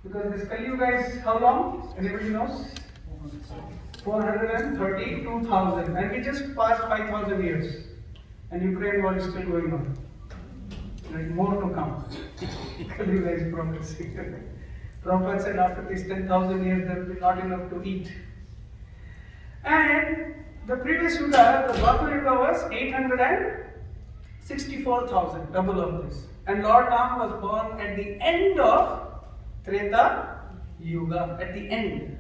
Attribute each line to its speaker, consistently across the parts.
Speaker 1: Because this Kali Yuga is how long? Anybody knows? 432,000. And we just passed 5,000 years. And Ukraine war is still going on. Like more to come. Kali Yuga is progressing. Prabhupada said after these 10,000 years there will be not enough to eat. And the previous Yuga, the Dwapar Yuga was 864,000, double of this. And Lord Ram was born at the end of Treta Yuga, at the end.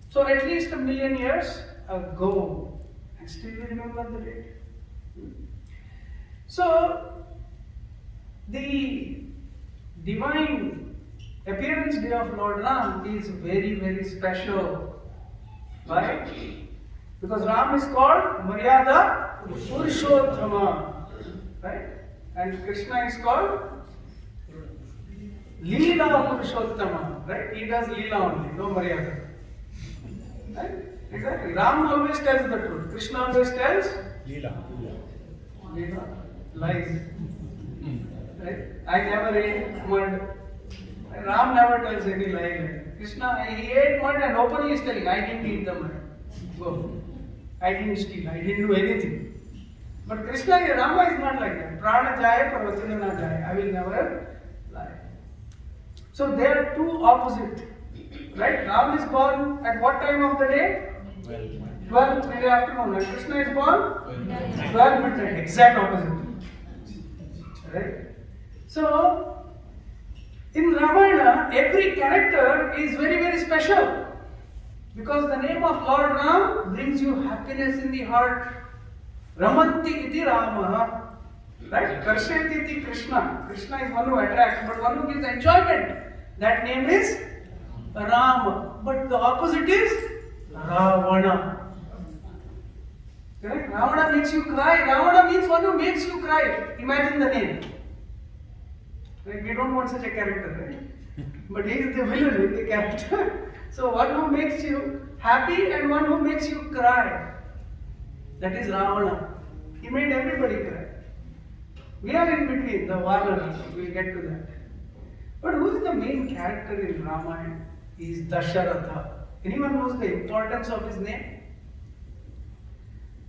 Speaker 1: So at least 1,000,000 years ago. And still we remember the date. So the divine appearance day of Lord Ram is very, very special. Why? Because Ram is called Maryada Purushottama. Right? And Krishna is called Leela Purushottama. Right? He does Leela only, no Maryada. Right? Exactly. Ram always tells the truth. Krishna always tells
Speaker 2: Leela.
Speaker 1: Lies. Right? I never ate mud. Ram never tells any lie. Krishna, he ate mud and openly is telling, I didn't eat the mud. Go. I didn't steal. I didn't do anything. But Krishna, Rama is not like that. Prana jaya, par vachana na jaya. I will never lie. So they are two opposite. Right? Ram is born at what time of the day? 12 in the afternoon. And Krishna is born 12 midnight. Exact opposite. Right? So in Ramayana, every character is very, very special. Because the name of Lord Ram brings you happiness in the heart. Ramanti iti Rama. Right? Karshati iti Krishna. Krishna is one who attracts, but one who gives enjoyment. That name is Rama. But the opposite is Ravana. Correct? Ravana makes you cry. Ravana means one who makes you cry. Imagine the name. Right? We don't want such a character, right? But he is the villain in the character. So one who makes you happy and one who makes you cry. That is Ravana. He made everybody cry. We are in between, the Varnanas. We'll get to that. But who is the main character in Ramayana? He is Dasharatha. Anyone knows the importance of his name?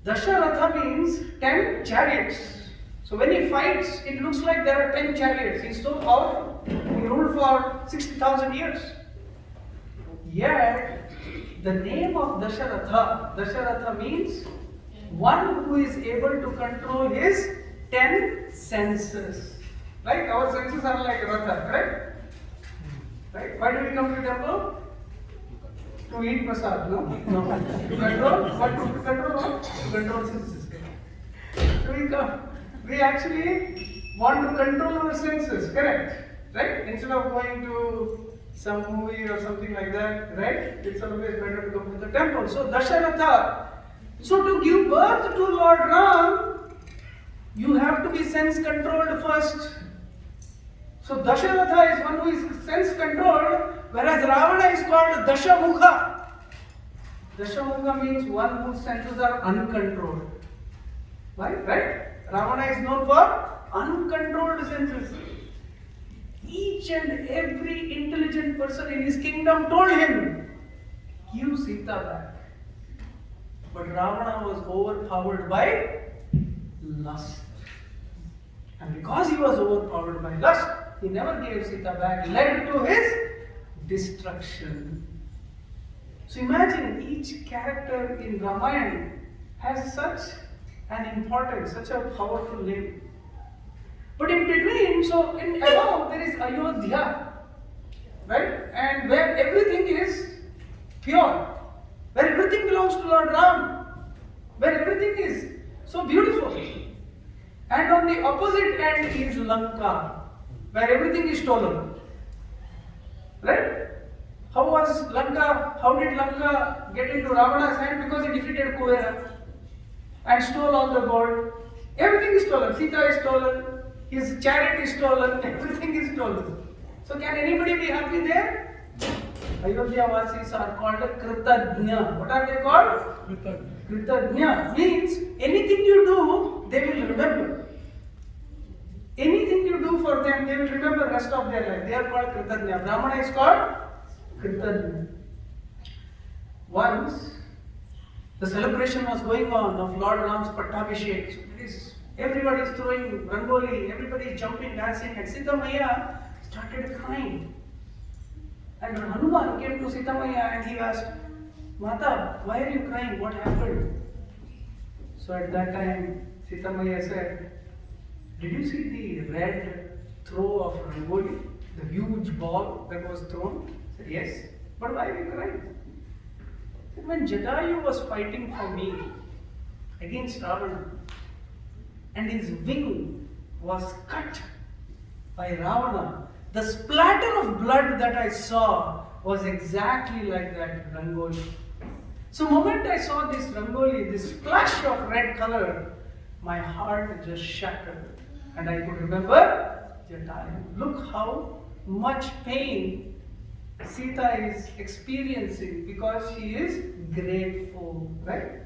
Speaker 1: Dasharatha means 10 chariots. So when he fights, it looks like there are 10 chariots. He is so powerful. He ruled for 60,000 years. Yet, the name of Dasharatha means one who is able to control his 10 senses. Right? Our senses are like Ratha, correct? Right? Why do we come to temple? To eat prasad, no? No. To control? What to control? What? To control senses. So we actually want to control our senses, correct? Right? Instead of going to some movie or something like that, right? It's always better to come to the temple. So Dasharatha. So to give birth to Lord Ram, you have to be sense controlled first. So Dasharatha is one who is sense controlled, whereas Ravana is called Dashamukha. Dashamukha means one whose senses are uncontrolled. Right? Ravana is known for uncontrolled senses. Each and every intelligent person in his kingdom told him, give Sita back. But Ravana was overpowered by lust. And because he was overpowered by lust, he never gave Sita back, led to his destruction. So imagine each character in Ramayana has such an importance, such a powerful name. But in between, so in above there is Ayodhya, right? And where everything is pure, where everything belongs to Lord Ram, where everything is so beautiful. And on the opposite end is Lanka, where everything is stolen. Right? How did Lanka get into Ravana's hand? Because he defeated Kuvera and stole all the gold. Everything is stolen. Sita is stolen. His chariot is stolen. Everything is stolen. So can anybody be happy there? Ayodhya Vasis are called Kritadnya. What are they called? Kritadnya means anything you do, they will remember. Anything you do for them, they will remember the rest of their life. They are called Kritanya. Brahmana is called Kritanya. Once, the celebration was going on of Lord Ram's Pattabhishek. So everybody is throwing rangoli, everybody is jumping, dancing, and Sita Maya started crying. And Hanuman came to Sita Maya and he asked, Mata, why are you crying? What happened? So at that time, Sita Maya said, did you see the red throw of rangoli? The huge ball that was thrown? I said, yes. But why are you crying? When Jatayu was fighting for me against Ravana, and his wing was cut by Ravana, the splatter of blood that I saw was exactly like that rangoli. So the moment I saw this rangoli, this splash of red color, my heart just shattered. And I could remember Jatayu. Look how much pain Sita is experiencing because she is grateful, right?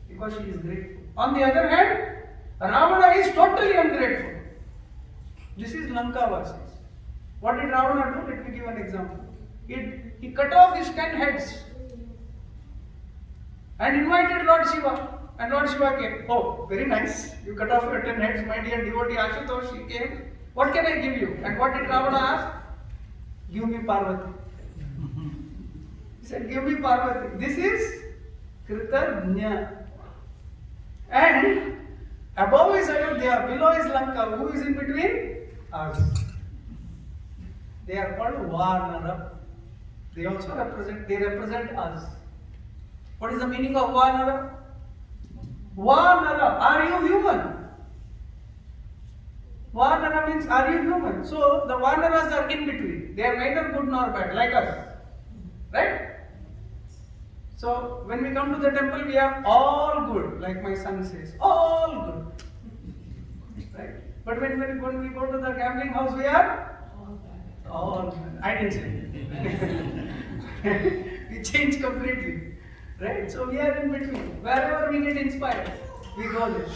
Speaker 1: Because she is grateful. On the other hand, Ravana is totally ungrateful. This is Lankavasis. What did Ravana do? Let me give an example. He cut off his 10 heads and invited Lord Shiva. And Lord Shiva came. Oh, very nice. You cut off your 10 heads, my dear devotee Ashutosh. He came. What can I give you? And what did Ravana ask? Give me Parvati. He said, give me Parvati. This is Kritanya. And above is Ayodhya, below is Lanka. Who is in between? Us. They are called Vanara. They also represent us. What is the meaning of Vanara? Vanara, are you human? Vanara means, are you human? So the Vanaras are in between. They are neither good nor bad, like us. Right? So when we come to the temple, we are all good, like my son says, all good. Right? But when we go to the gambling house, we are all bad. I didn't say. We change completely. Right? So we are in between. Wherever we get inspired, we go there.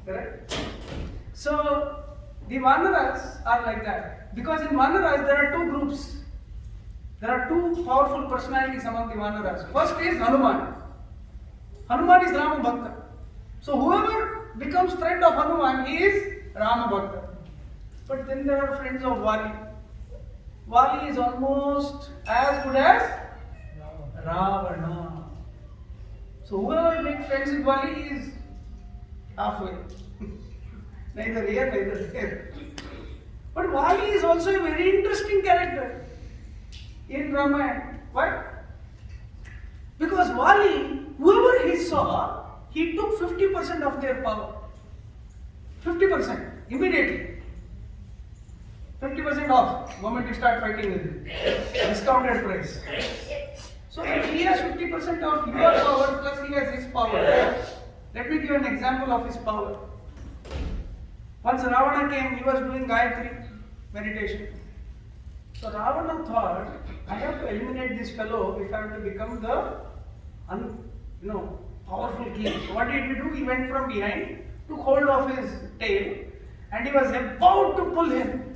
Speaker 1: Correct? So the Vanaras are like that. Because in Vanaras there are two groups. There are two powerful personalities among the Vanaras. First is Hanuman. Hanuman is Rama Bhakta. So whoever becomes friend of Hanuman, he is Rama Bhakta. But then there are friends of Vali. Vali is almost as good as Ravana. So whoever makes friends with Vali is halfway. Neither here, neither there. But Vali is also a very interesting character in Ramayana. Why? Because Vali, whoever he saw, he took 50% of their power. 50%, immediately. 50% off, the moment you start fighting with him. Discounted price. So if he has 50% of your power plus he has his power, let me give an example of his power. Once Ravana came, he was doing Gayatri meditation. So Ravana thought, I have to eliminate this fellow if I have to become the powerful king. So what did he do? He went from behind, took hold of his tail, and he was about to pull him.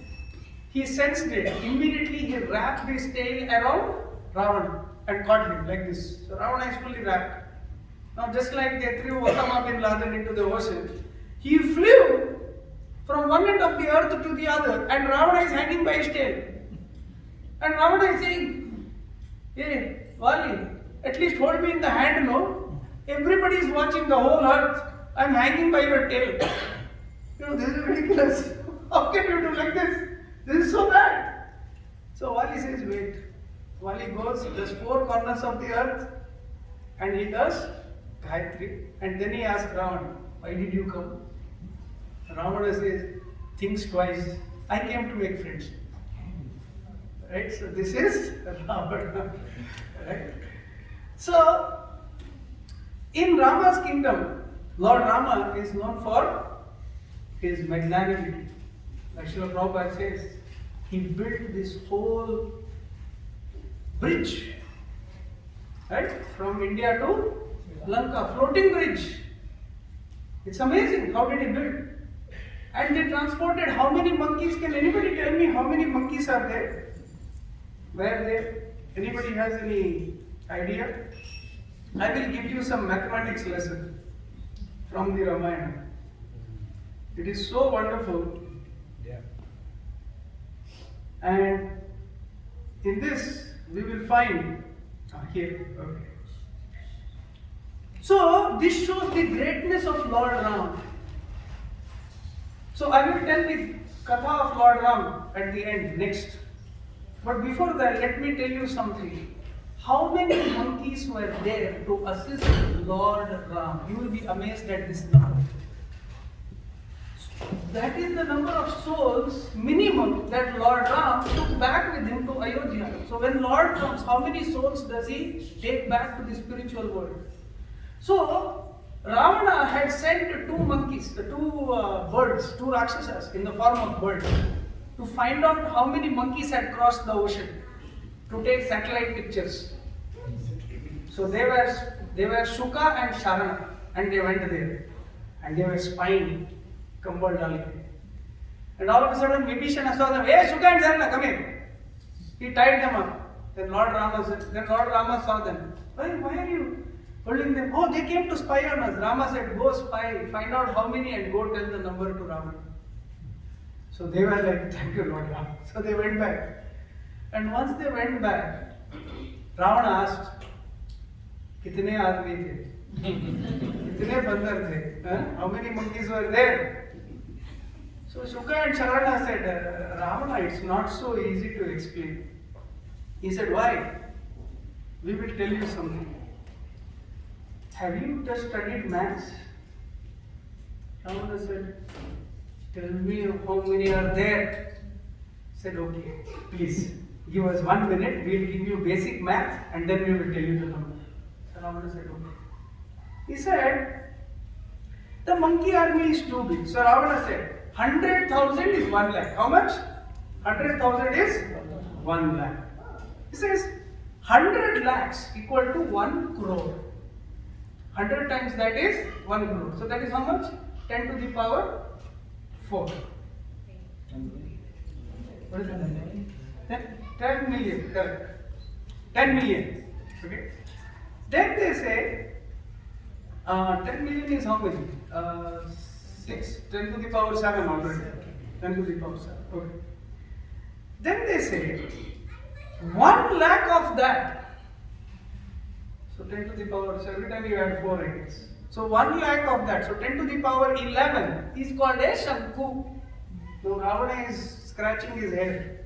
Speaker 1: He sensed it. Immediately he wrapped his tail around Ravana and caught him like this. So Ravana is fully wrapped. Now just like they threw Osama bin Laden into the ocean, he flew from one end of the earth to the other and Ravana is hanging by his tail. And Ravana is saying, hey, Vali, at least hold me in the hand, no? Everybody is watching the whole earth. I am hanging by your tail. This is ridiculous. How can you do like this? This is so bad. So Vali says, wait. Vali goes, does 4 corners of the earth and he does Gayatri. And then he asks Ravana, why did you come? Ravana says, thinks twice. I came to make friends. Right? So this is Ravana. Right? So, in Rama's kingdom, Lord Rama is known for his magnanimity. Like Srila Prabhupada says, he built this whole bridge, right, from India to Lanka, floating bridge. It's amazing. How did he build? And they transported how many monkeys? Can anybody tell me how many monkeys are there? Where there? Anybody has any idea? I will give you some mathematics lesson from the Ramayana. It is so wonderful.
Speaker 2: Yeah.
Speaker 1: And in this we will find here. Okay. So this shows the greatness of Lord Ram. So I will tell the katha of Lord Ram at the end next. But before that, let me tell you something. How many monkeys were there to assist Lord Ram? You will be amazed at this number. That is the number of souls minimum that Lord Ram took back with him to Ayodhya. So when Lord comes, how many souls does he take back to the spiritual world? So Ravana had sent two monkeys, birds, two rakshasas in the form of birds, to find out how many monkeys had crossed the ocean, to take satellite pictures. So they were Shuka and Sharana, and they went there, and they were spying. Kambal Dalke. And all of a sudden Vibhishana saw them. Hey, Shuka and Sharana, come here. He tied them up. Then Lord Rama saw them. Why are you holding them? Oh, they came to spy on us. Rama said, go spy, find out how many and go tell the number to Ravana. So they were like, thank you Lord Rama. So they went back. And once they went back, Ravana asked, kitne aadmi the? Kitne bandar the? How many monkeys were there? So Shuka and Sharana said, Ravana, it's not so easy to explain. He said, why? We will tell you something. Have you just studied maths? Ravana said, tell me how many are there. Said, okay, please give us 1 minute, we will give you basic math and then we will tell you the number. So Ravana said, okay. He said, the monkey army is too big. So Ravana said, 100,000 is 1 lakh. How much? 100,000 is 1 lakh. He says, 100 lakhs equal to 1 crore. 100 times that is 1 crore. So that is how much? 10 to the power 4. What is that? 10 million, correct. 10 million. Okay. Then they say, 10 million is how many? 10 to the power 7 already. 10 to the power 7. Okay. Then they say, 1 lakh of that. So 10 to the power, so every time you add 4, I guess. So 1 lakh of that. So 10 to the power 11 is called a Shanku. So Ravana is scratching his head.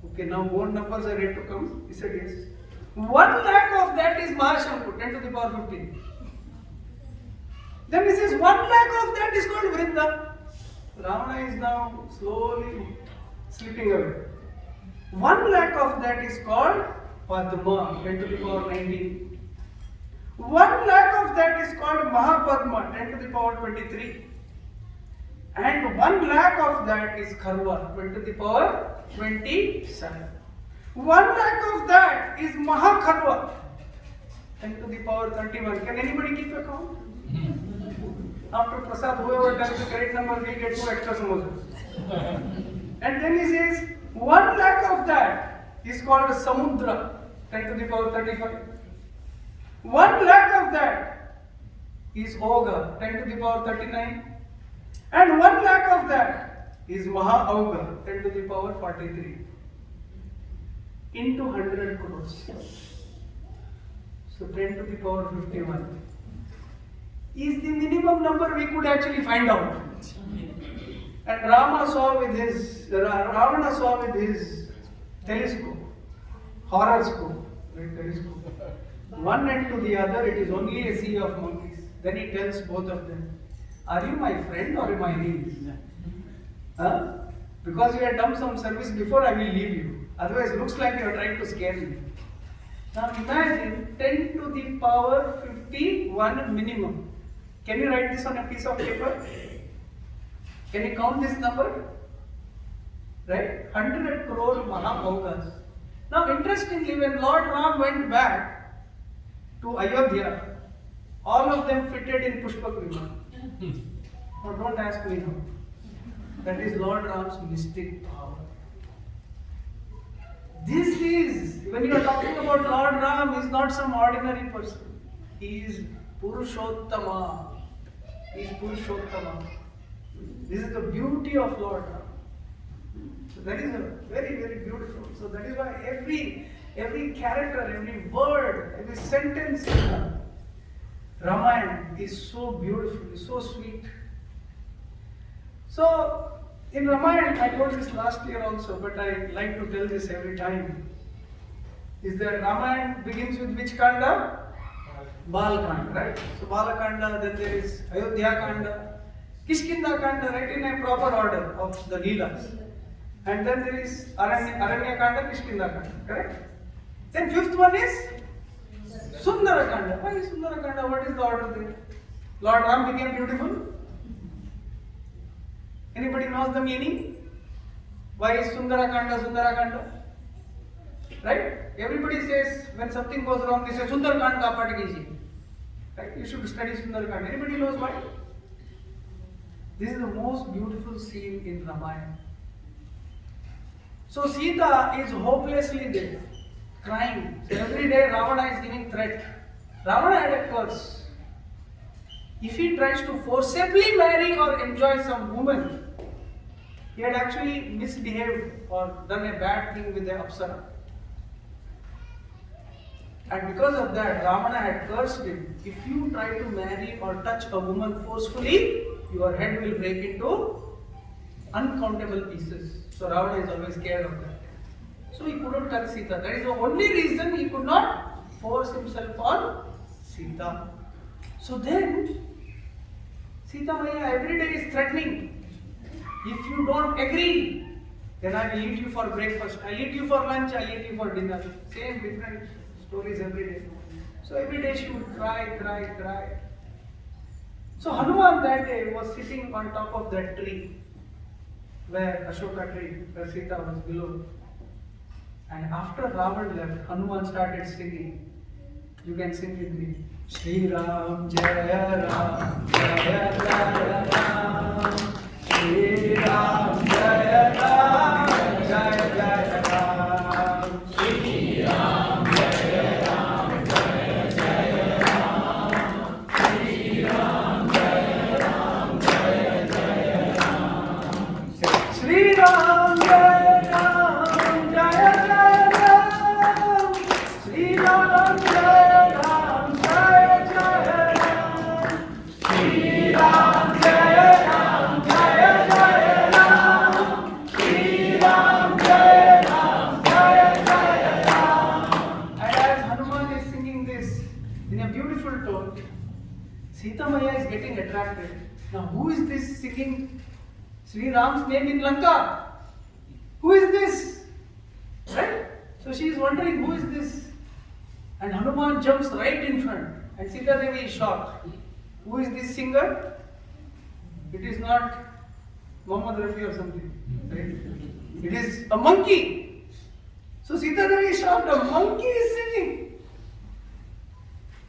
Speaker 1: Okay, now more numbers are yet to come. He said yes. 1 lakh of that is Mahashanku, 10 to the power 15. Then he says 1 lakh of that is called Vrinda. Ravana is now slowly slipping away. 1 lakh of that is called Padma, 10 to the power 19. 1 lakh of that is called Mahapadma, 10 to the power 23. And 1 lakh of that is Kharwa, 20 to the power 27. 1 lakh of that is Mahakharwa, 10 to the power 31. Can anybody keep account? After Prasad, whoever tells the correct number will get 2 extra samosas. And then he says, 1 lakh of that is called Samudra, 10 to the power 35. 1 lakh of that is Oga, 10 to the power 39. And 1 lakh of that is Maha-Auga, 10 to the power 43. Into 100 crores. So 10 to the power 51 is the minimum number we could actually find out. And Ravana saw with his telescope, horoscope, right, telescope. One end to the other, it is only a sea of monkeys. Then he tells both of them, are you my friend or my enemy? Huh? Because you had done some service before, I will leave you. Otherwise, it looks like you are trying to scare me. Now imagine 10 to the power 51 minimum. Can you write this on a piece of paper? Can you count this number? Right? 100 crore Mahabhogas. Now interestingly, when Lord Ram went back to Ayodhya, all of them fitted in Pushpak Viman. Now don't ask me how. That is Lord Ram's mystic power. This is, when you are talking about Lord Ram, he is not some ordinary person. He is Purushottama. He is Purushottama. This is the beauty of Lord Ram. So that is a very, very beautiful. So that is why every character, every word, every sentence in the Ramayana is so beautiful, is so sweet. So in Ramayana, I told this last year also, but I like to tell this every time. Is that Ramayana begins with which kanda? Balakanda, right? So Balakanda, then there is Ayodhya Kanda, Kishkinda Kanda, right, in a proper order of the Leelas. And then there is Aranya Kanda, Kishkinda Kanda, correct? Then fifth one is Sundara Kanda. Why is Sundara Kanda? What is the order there? Lord Ram became beautiful. Anybody knows the meaning? Why is Sundara Kanda? Right? Everybody says when something goes wrong, they say Sundar Kanda kaapad kijiye. Right? You should study Sundar Kanda. Anybody knows why? This is the most beautiful scene in Ramayana. So Sita is hopelessly there, crying. So every day Ravana is giving threat. Ravana had a curse. If he tries to forcibly marry or enjoy some woman, he had actually misbehaved or done a bad thing with the Apsara. And because of that, Ravana had cursed him. If you try to marry or touch a woman forcefully, your head will break into uncountable pieces. So Ravana is always scared of that. So he couldn't touch Sita. That is the only reason he could not force himself on Sita. So then, Sita Maya every day is threatening. If you don't agree, then I will eat you for breakfast, I'll eat you for lunch, I'll eat you for dinner. Same different stories every day. So every day she would cry. So Hanuman that day was sitting on top of that tree, where Ashoka tree, where Sita was below. And after Ravan left, Hanuman started singing. You can sing with me. Shri Ram Jaya Ram Jaya Jaya Ram. Shri Ram Jaya Ram Jaya Jaya Ram. Shri Ram Jaya Ram Jaya Jaya Ram. Shri Ram Jaya Ram Jaya Jaya Ram. Shri Ram Jaya Ram Jaya Jaya Ram. Shri Ram Jaya Ram Jaya Jaya Ram. Shri Ram Jaya Ram Jaya Jaya Ram. Shri Ram Jaya Ram Jaya Jaya Ram. And as Hanuman is singing this in a beautiful tone, Sita Maya is getting attracted. Now who is this singing Sri Ram's name in Lanka? Who is this? Right? So she is wondering who is this? And Hanuman jumps right in front. And Sita Devi is shocked. Who is this singer? It is not Muhammad Rafi or something. Right? It is a monkey. So Sita Devi is shocked. A monkey is singing.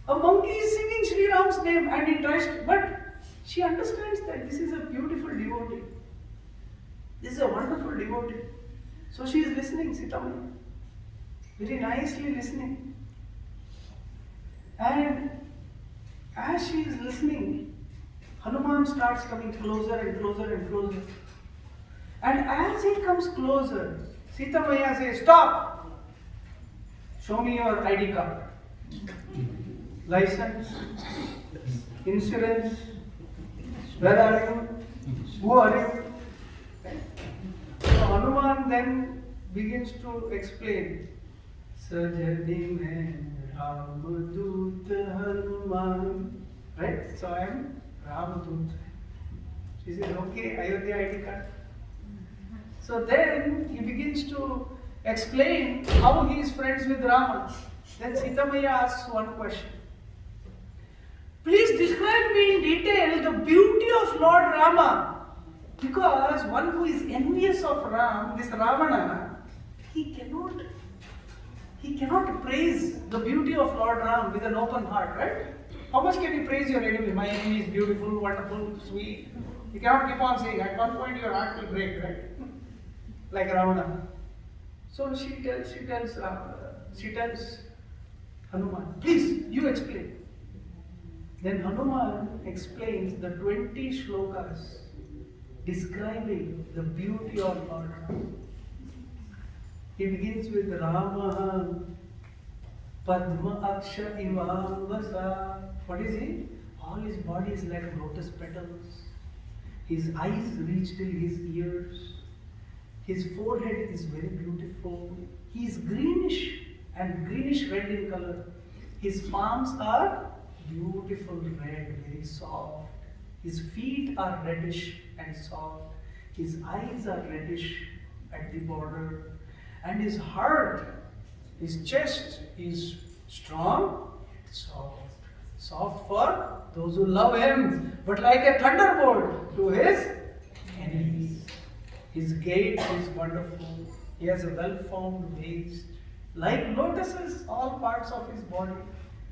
Speaker 1: A monkey is singing Sri Ram's name and he tries to, but she understands that this is a beautiful devotee. This is a wonderful devotee. So she is listening, Sita Maya. Very nicely listening. And as she is listening, Hanuman starts coming closer and closer and closer. And as he comes closer, Sita Maya says, "Stop! Show me your ID card. License, insurance, where are you? Who are you?" So Hanuman then begins to explain. Sajadi mein Ramadut Hanuman. Right? So I am Ramadut. She says, "Okay, Ayodhya ID card." So then he begins to explain how he is friends with Rama. Then Sita Maya asks one question. Please describe me in detail the beauty of Lord Rama. Because one who is envious of Ram, this Ravana, he cannot praise the beauty of Lord Ram with an open heart, right? How much can you praise your enemy? My enemy is beautiful, wonderful, sweet. You cannot keep on saying. At one point your heart will break, right? Like Ravana. So she tells Hanuman, please, you explain. Then Hanuman explains the 20 shlokas describing the beauty of Lord Rama. He begins with Rama Padma Aksha Ivavasa. What is he? All his body is like lotus petals. His eyes reach till his ears. His forehead is very beautiful. He is greenish and greenish red in color. His palms are beautiful red, very soft. His feet are reddish and soft. His eyes are reddish at the border. And his heart, his chest is strong and soft. Soft for those who love him, but like a thunderbolt to his enemies. His gait is wonderful. He has a well-formed waist. Like lotuses, all parts of his body.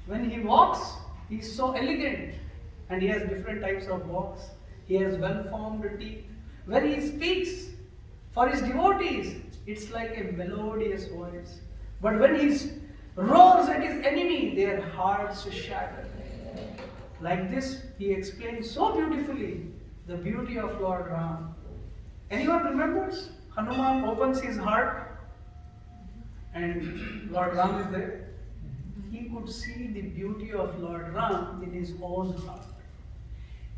Speaker 1: When he walks, he is so elegant. And he has different types of walks. He has well-formed teeth. When he speaks for his devotees, it's like a melodious voice. But when he roars at his enemy, their hearts shatter. Like this, he explains so beautifully the beauty of Lord Ram. Anyone remembers? Hanuman opens his heart and Lord Ram is there. He could see the beauty of Lord Ram in his own heart.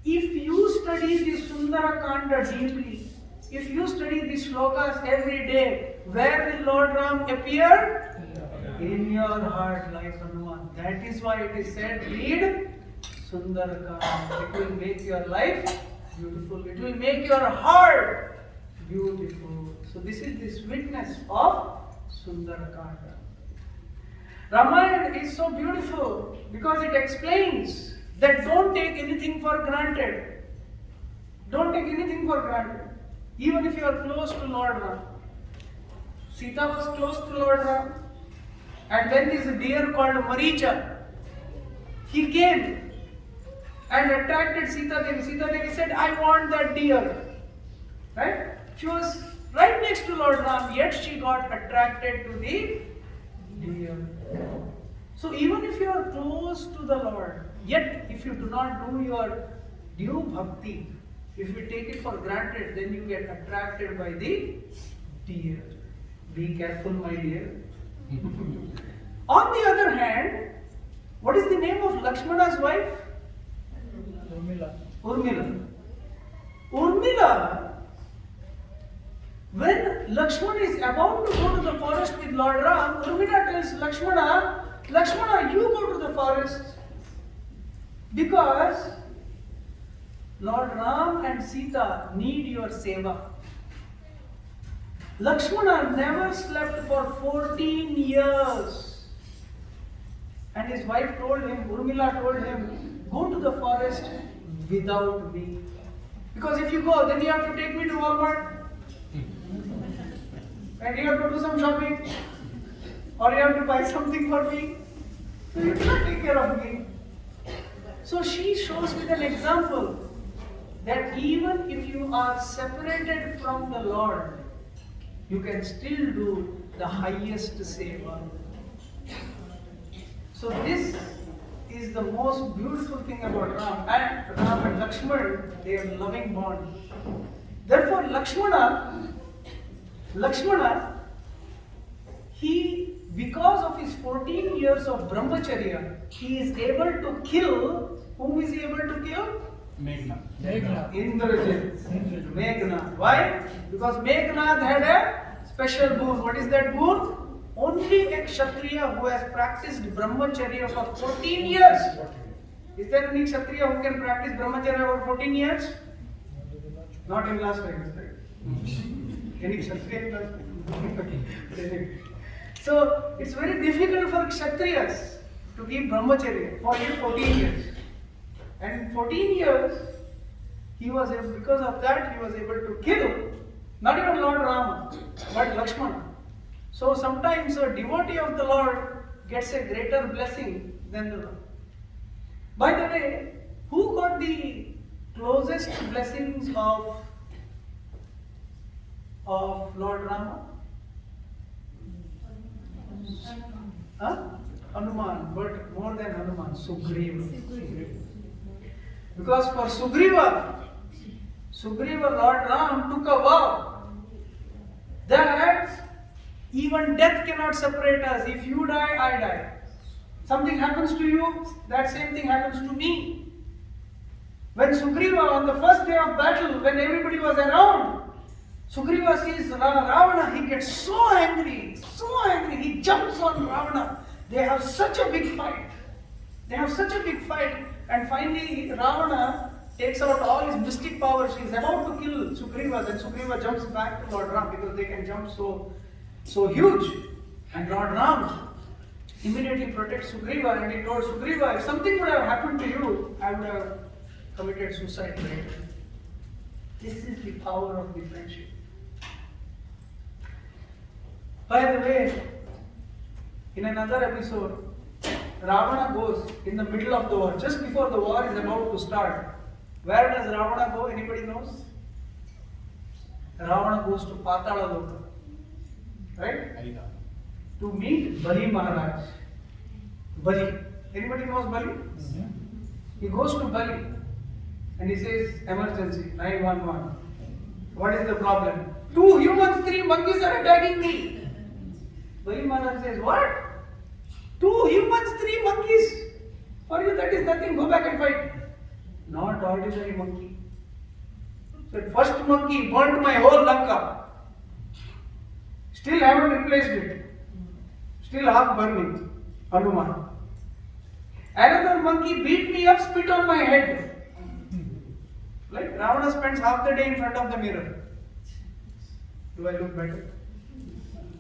Speaker 1: If you study the Sundarakanda deeply, if you study the shlokas every day, where will Lord Ram appear? In your heart, like Hanuman. That is why it is said, read Sundarakanda. It will make your life beautiful. It will make your heart beautiful. So this is the sweetness of Sundarakanda. Ramayana is so beautiful because it explains that don't take anything for granted. Don't take anything for granted. Even if you are close to Lord Ram. Sita was close to Lord Ram. And when this deer called Maricha, he came and attracted Sita Devi. Sita Devi said, I want that deer. Right? She was right next to Lord Ram, yet she got attracted to the deer. So even if you are close to the Lord, yet if you do not do your due bhakti, if you take it for granted, then you get attracted by the deer. Be careful, my dear. On the other hand, what is the name of Lakshmana's wife? Urmila. Urmila, when Lakshmana is about to go to the forest with Lord Ram, Urmila tells Lakshmana, Lakshmana, you go to the forest because Lord Ram and Sita need your seva. Lakshmana never slept for 14 years. And his wife told him, Urmila told him, go to the forest without me. Because if you go, then you have to take me to Walmart. And you have to do some shopping. Or you have to buy something for me. So you cannot take care of me. So she shows with an example that even if you are separated from the Lord, you can still do the highest seva. So this is the most beautiful thing about Ram. And Ram and Lakshmana, they are loving bond. Therefore Lakshmana, he, because of his 14 years of brahmacharya, he is able to kill. Whom is he able to kill?
Speaker 2: Meghna.
Speaker 1: Indrajit. Meghna. Why? Because Meghnath had a special boon. What is that boon? Only a Kshatriya who has practiced brahmacharya for 14 years. Is there any Kshatriya who can practice brahmacharya for 14 years? Not in Las Vegas, right? Any Kshatriya in Las Vegas? So it's very difficult for Kshatriyas to keep brahmacharya for 14 years. And in 14 years, he was able, because of that, he was able to kill not even Lord Rama, but Lakshmana. So sometimes a devotee of the Lord gets a greater blessing than the Lord. By the way, who got the closest blessings of Lord Rama? Huh? Hanuman, but more than Hanuman, Sugriva. Because for Sugriva, Lord Ram took a vow that even death cannot separate us. If you die, I die. Something happens to you, that same thing happens to me. When Sugriva, on the first day of battle, when everybody was around, Sugriva sees Ravana, he gets so angry, he jumps on Ravana. They have such a big fight. And finally Ravana takes out all his mystic powers. He is about to kill Sugriva. Then Sugriva jumps back to Lord Ram because they can jump so huge. And Lord Ram immediately protects Sugriva, and he told Sugriva, if something would have happened to you, I would have committed suicide later. This is the power of the friendship. By the way, in another episode, Ravana goes in the middle of the war, just before the war is about to start. Where does Ravana go? Anybody knows? Ravana goes to Patala Loka. Right? To meet Bali Maharaj. Bali. Anybody knows Bali? He goes to Bali and he says, emergency, 911. What is the problem? 2 humans, 3 monkeys are attacking me. Bali Maharaj says, what? 2 humans, 3 monkeys? For you that is nothing, go back and fight. Not ordinary monkey. Said, first monkey burnt my whole Lanka. Still haven't replaced it. Still half burning. Hanuman. Another monkey beat me up, spit on my head. Like Ravana spends half the day in front of the mirror. Do I look better?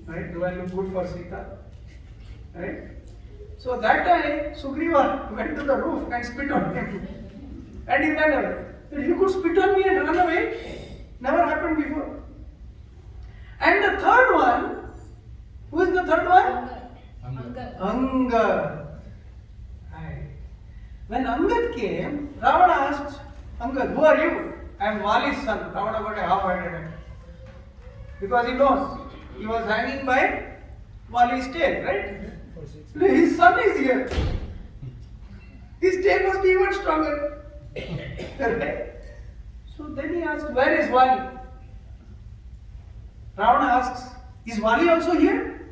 Speaker 1: Right? Do I look good for Sita? Right? So that time, Sugriva went to the roof and spit on him. And he ran away. You could spit on me and run away? Never happened before. And the third one, who is the third one? Angad. Right. When Angad came, Ravana asked Angad, who are you? I am Vali's son. Ravana got a half-heart attack. Because he knows he was hanging by Vali's tail, right? His son is here. His tail must be even stronger. Right? So then he asked, where is Vali? Ravana asks, is Vali also here?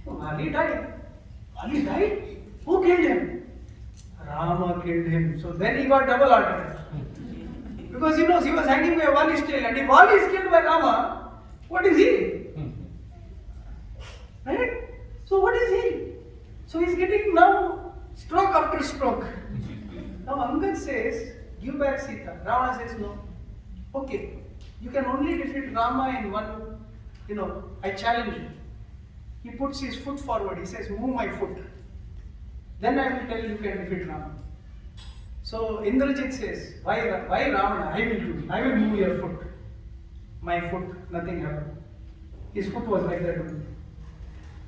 Speaker 1: Oh, Vali died. Vali died? Who killed him? Rama killed him. So then he got double heart attack. Because he knows he was hanging by Vali's tail, and if Vali is killed by Rama, what is he? Right? So what is he? So he's getting now stroke after stroke. Now Angad says, give back Sita. Ravana says no. Okay, you can only defeat Rama in one, I challenge you. He puts his foot forward. He says, move my foot. Then I will tell you can defeat Rama. So Indrajit says, why Ravana? I will do. I will move your foot. My foot, nothing happened. His foot was like that only.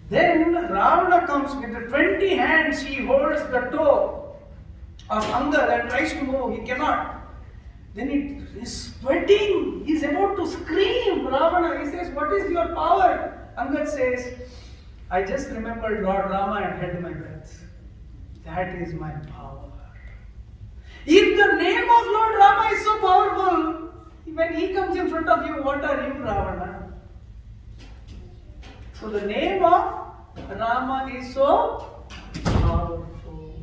Speaker 1: Then Ravana comes with the 20 hands. He holds the toe of Angad and tries to move. He cannot. Then he is sweating. He is about to scream. Ravana, he says, what is your power? Angad says, I just remembered Lord Rama and held my breath. That is my power. If the name of Lord Rama is so powerful, when he comes in front of you, what are you, Ravana? So the name of Rama is so powerful.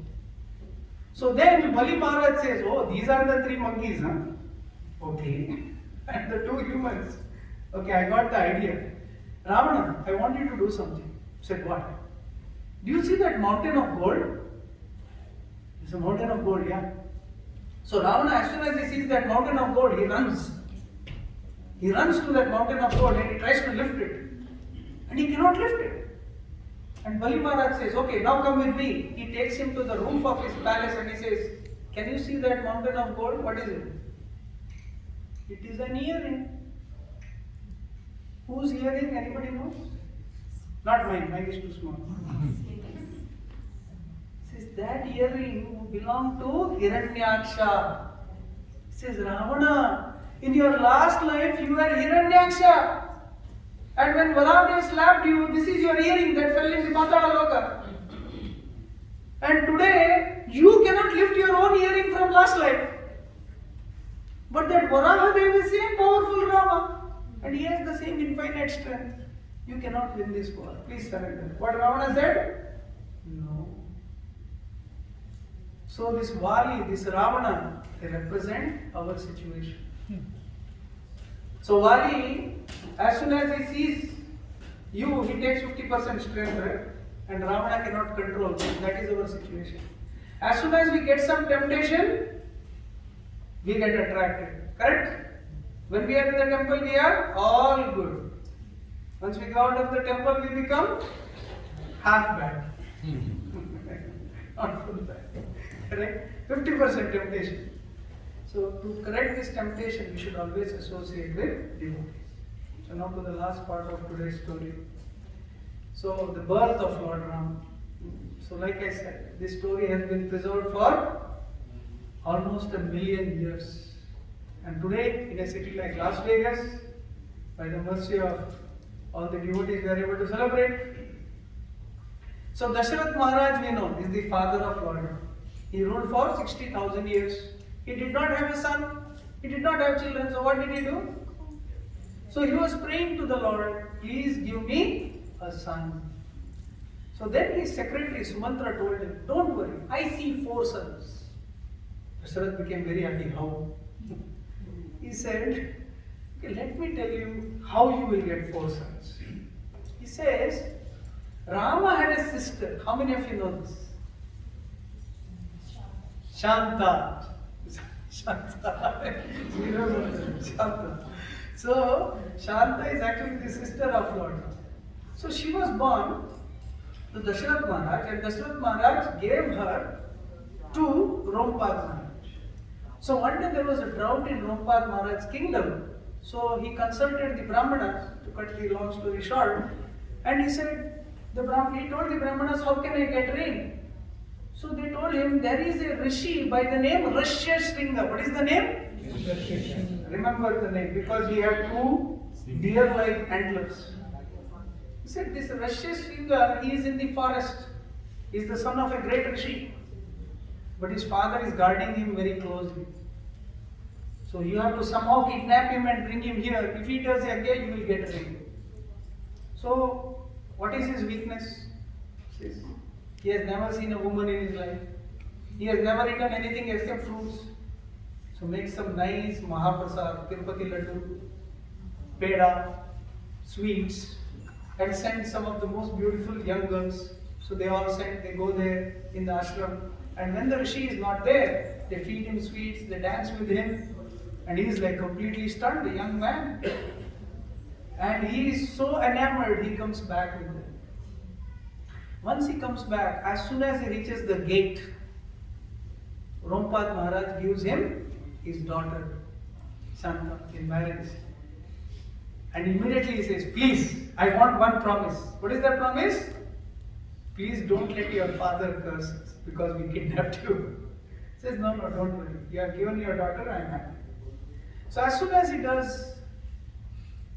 Speaker 1: So then Bali Maharaj says, oh, these are the 3 monkeys, huh? Okay. And the 2 humans. Okay, I got the idea. Ravana, I want you to do something. Said, what? Do you see that mountain of gold? It's a mountain of gold, yeah. So Ravana, as soon as he sees that mountain of gold, he runs. He runs to that mountain of gold and he tries to lift it. And he cannot lift it. And Bali Maharaj says, okay, now come with me. He takes him to the roof of his palace and he says, can you see that mountain of gold? What is it? It is an earring. Whose earring? Anybody knows? Not mine. Mine is too small. Says that earring belonged to Hiranyaksha. says, Ravana, in your last life you were Hiranyaksha. And when Varahadev slapped you, this is your earring that fell in the Patala Loka. And today, you cannot lift your own earring from last life. But that Varahadev is same powerful Rama. And he has the same infinite strength. You cannot win this war. Please surrender. What Ravana said? No. So this Vali, this Ravana, they represent our situation. So Vali, as soon as he sees you, he takes 50% strength, right? And Ravana cannot control. That is our situation. As soon as we get some temptation, we get attracted. Correct? When we are in the temple, we are all good. Once we go out of the temple, we become half bad. Not full bad. Correct? 50% temptation. So to correct this temptation, we should always associate with devotees. So now to the last part of today's story. So the birth of Lord Ram. So like I said, this story has been preserved for almost 1 million years. And today, in a city like Las Vegas, by the mercy of all the devotees, we are able to celebrate. So Dasharath Maharaj, we know, is the father of Lord Ram. He ruled for 60,000 years. He did not have a son. He did not have children. So what did he do? So he was praying to the Lord, please give me a son. So then his secretary Sumantra told him, don't worry, I see 4 sons. Dasharath became very happy. How? He said, okay, let me tell you how you will get 4 sons. He says, Rama had a sister. How many of you know this? Shanta. Shanta. Shanta. So, Shanta is actually the sister of Lord Rama. So, she was born to Dasharath Maharaj, and Dasharath Maharaj gave her to Rompad Maharaj. So, one day there was a drought in Rompad Maharaj's kingdom. So, he consulted the Brahmanas, to cut the long story short, and he said, he told the Brahmanas, how can I get rain? So they told him, there is a rishi by the name Rishyashringa. What is the name? Remember the name, because he had 2 deer-like antlers. He said, this Rishyashringa, he is in the forest. He is the son of a great rishi. But his father is guarding him very closely. So you have to somehow kidnap him and bring him here. If he does yagya, you will get rain. So, what is his weakness? He has never seen a woman in his life. He has never eaten anything except fruits. So make some nice Mahaprasad, Tirupati Laddu, Peda, sweets, and send some of the most beautiful young girls. So they all send, they go there in the ashram. And when the rishi is not there, they feed him sweets, they dance with him. And he is like completely stunned, a young man. And he is so enamored, he comes back with them. Once he comes back, as soon as he reaches the gate, Rompad Maharaj gives him his daughter, Shanta, in marriage. And immediately he says, please, I want one promise. What is that promise? Please don't let your father curse us because we kidnapped you. He says, no, don't worry. You have given your daughter, I am happy. So as soon as he does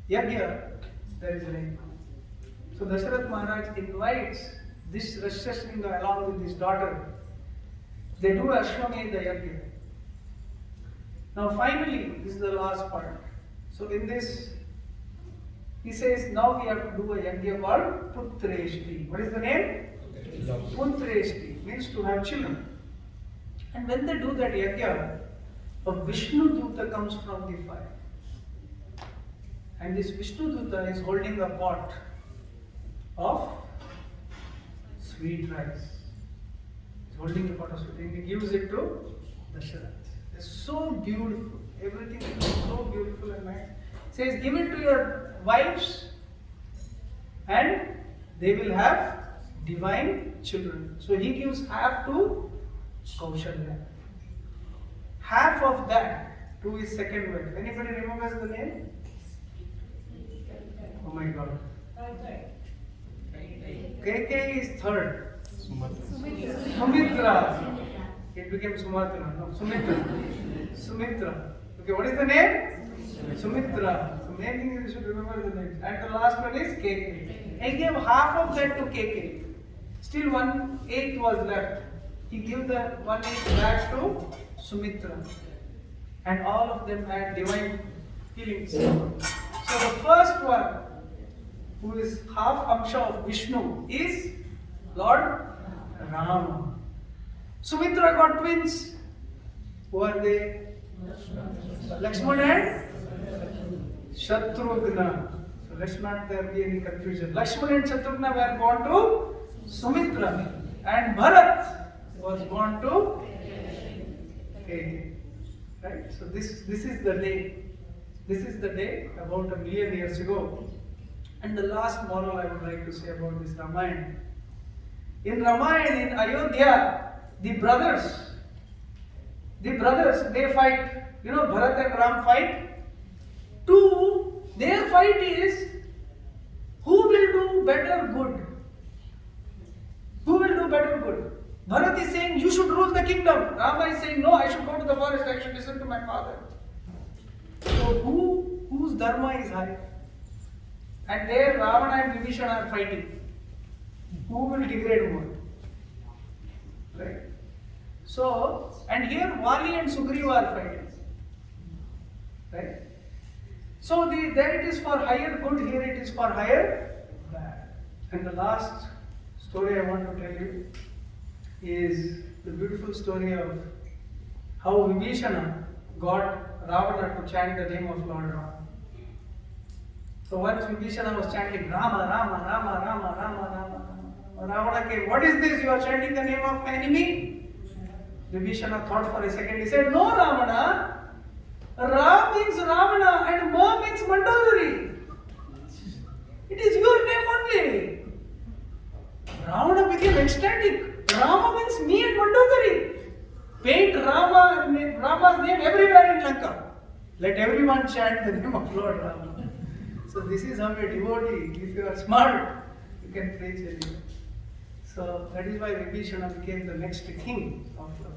Speaker 1: yagya, there is rain. So Dasharath Maharaj invites this Rishyashringa along with his daughter. They do Ashwamedha yagya. Now finally, this is the last part. So in this, he says, now we have to do a yagya called Putreshti. What is the name? Putreshti means to have children. And when they do that yagya, a Vishnu Duta comes from the fire. And this Vishnu Duta is holding a pot of sweet rice. He's holding a pot of sweet rice and he gives it to Dasharath. It's so beautiful. Everything is so beautiful and nice. He says, give it to your wives and they will have divine children. So he gives half to Kaushalya. Half of that to his second wife. Anybody remembers the name? Oh my God. KK is third. Sumitra. It became Sumatra. No, Sumitra. Sumitra. Okay, what is the name? Sumitra. So main thing is you should remember the name. And the last one is KK. He gave half of that to KK. Still 1/8 was left. He gave the 1/8 back to Sumitra. And all of them had divine feelings. So the first one, who is half Amsha of Vishnu, is Lord Rama. Sumitra got twins. Who are they? Lakshmana and Shatrughna. So let's not there be any confusion. Lakshmana and Shatrughna were born to Sumitra, and Bharat was born to Keke. Right? So this is the day. This is the day about 1,000,000 years ago. And the last moral I would like to say about this Ramayana. In Ramayana, in Ayodhya, the brothers, they fight. You know, Bharat and Ram fight. Their fight is who will do better good. Who will do better good? Bharat is saying, you should rule the kingdom. Rama is saying, no, I should go to the forest, I should listen to my father. So whose dharma is high? And there Ravana and Vibhishana are fighting. Who will degrade more? Right? So, and here Vali and Sugriva are fighting. Right? So there it is for higher good, here it is for higher bad. And the last story I want to tell you is the beautiful story of how Vibhishana got Ravana to chant the name of Lord Rama. So once Vibhishana was chanting Rama, Rama, Rama, Rama, Rama, Rama, Ravana came, what is this? You are chanting the name of my enemy? Vibhishana thought for a second. He said, no, Ravana. Ram means Ravana and Ma means Mandodari. It is your name only. Ravana became ecstatic. Rama means me and Mandodari. Paint Rama's name everywhere in Lanka. Let everyone chant the name of Lord Rama. So this is how a devotee, if you are smart, you can preach anywhere. So that is why Vibhishana became the next king of Lord.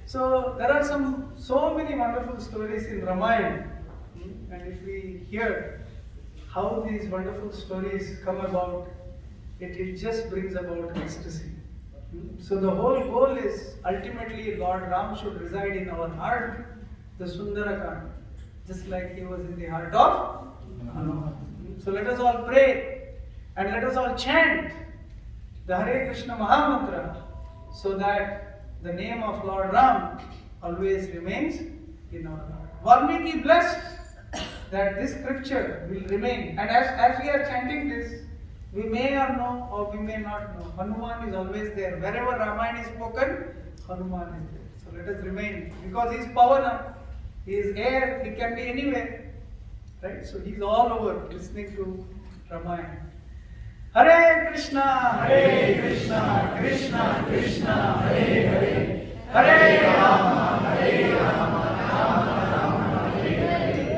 Speaker 1: So there are so many wonderful stories in Ramayana, and if we hear how these wonderful stories come about, it just brings about ecstasy. So the whole goal is ultimately Lord Ram should reside in our heart, the Sundarakand, just like he was in the heart of Hanuman. So let us all pray and let us all chant the Hare Krishna Mahamantra so that the name of Lord Ram always remains in our heart. Valmiki blessed that this scripture will remain. And as we are chanting this, we may or know or we may not know. Hanuman is always there. Wherever Ramayana is spoken, Hanuman is there. So let us remain. Because he is Pavana, he is air, he can be anywhere. Right? So he is all over listening to Ramayana. Hare Krishna, Krishna Krishna, Hare